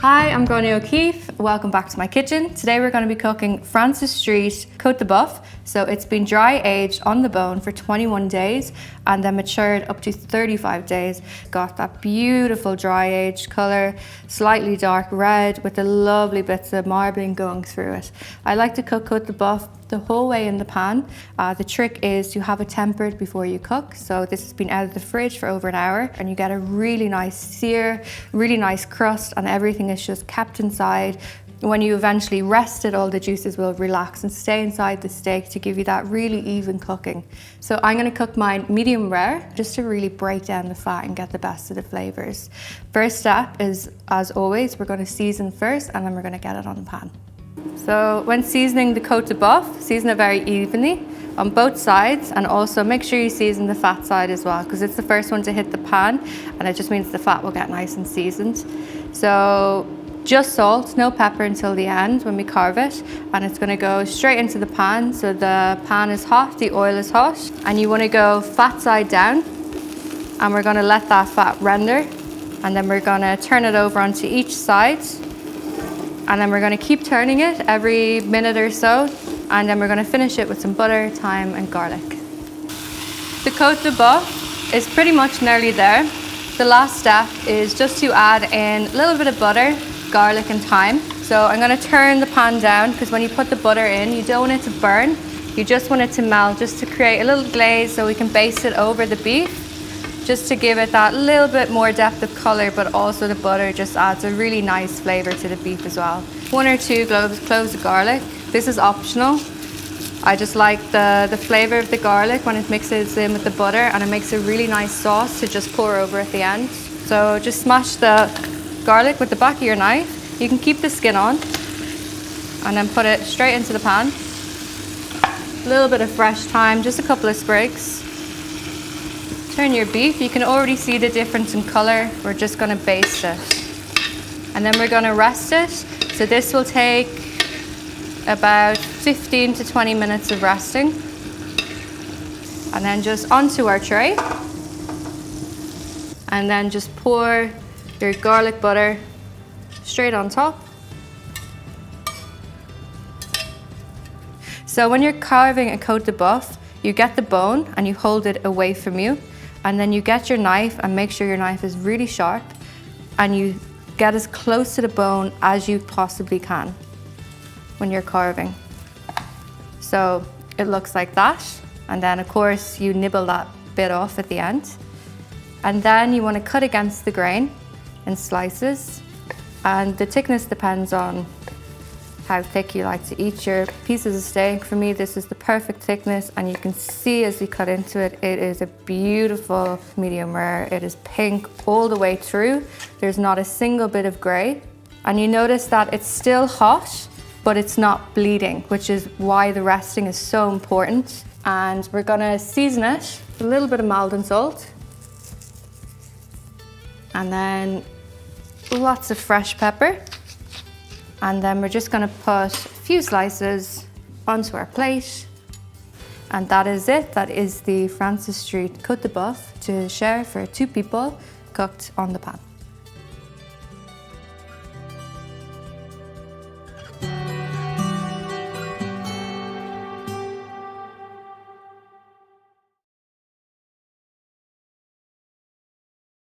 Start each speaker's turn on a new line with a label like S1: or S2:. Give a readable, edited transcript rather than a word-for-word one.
S1: Hi, I'm Grainne O'Keefe. Welcome back to my kitchen. Today we're going to be cooking Francis Street Côte de Boeuf. So it's been dry aged on the bone for 21 days and then matured up to 35 days. Got that beautiful dry aged colour, slightly dark red with the lovely bits of marbling going through it. I like to cook Côte de Boeuf the whole way in the pan. The trick is to have it tempered before you cook. So this has been out of the fridge for over an hour and you get a really nice sear, really nice crust, and everything is just kept inside. When you eventually rest it, all the juices will relax and stay inside the steak to give you that really even cooking. So I'm going to cook mine medium rare just to really break down the fat and get the best of the flavors. First step is, as always, we're going to season first and then we're going to get it on the pan. So when seasoning the Côte de Boeuf, season it very evenly on both sides, and also make sure you season the fat side as well, because it's the first one to hit the pan and it just means the fat will get nice and seasoned. So just salt, no pepper until the end when we carve it, and it's going to go straight into the pan. So the pan is hot, the oil is hot, and you want to go fat side down, and we're going to let that fat render, and then we're going to turn it over onto each side. And then we're going to keep turning it every minute or so, and then we're going to finish it with some butter, thyme and garlic. The Côte de Boeuf is pretty much nearly there. The last step is just to add in a little bit of butter, garlic and thyme. So I'm going to turn the pan down, because when you put the butter in, you don't want it to burn. You just want it to melt, just to create a little glaze so we can baste it over the beef, just to give it that little bit more depth of colour, but also the butter just adds a really nice flavour to the beef as well. 1 or 2 cloves of garlic. This is optional. I just like the flavour of the garlic when it mixes in with the butter, and it makes a really nice sauce to just pour over at the end. So just smash the garlic with the back of your knife. You can keep the skin on and then put it straight into the pan. A little bit of fresh thyme, just a couple of sprigs. Turn your beef. You can already see the difference in colour. We're just going to baste it. And then we're going to rest it. So this will take about 15 to 20 minutes of resting. And then just onto our tray. And then just pour your garlic butter straight on top. So when you're carving a Côte de Boeuf, you get the bone and you hold it away from you. And then you get your knife and make sure your knife is really sharp, and you get as close to the bone as you possibly can when you're carving. So it looks like that. And then of course you nibble that bit off at the end. And then you want to cut against the grain in slices. And the thickness depends on how thick you like to eat your pieces of steak. For me, this is the perfect thickness, and you can see as you cut into it, it is a beautiful medium rare. It is pink all the way through. There's not a single bit of grey. And you notice that it's still hot, but it's not bleeding, which is why the resting is so important. And we're gonna season it with a little bit of Maldon salt. And then lots of fresh pepper. And then we're just going to put a few slices onto our plate. And that is it. That is the Francis Street Côte de Boeuf to share for 2 people, cooked on the pan.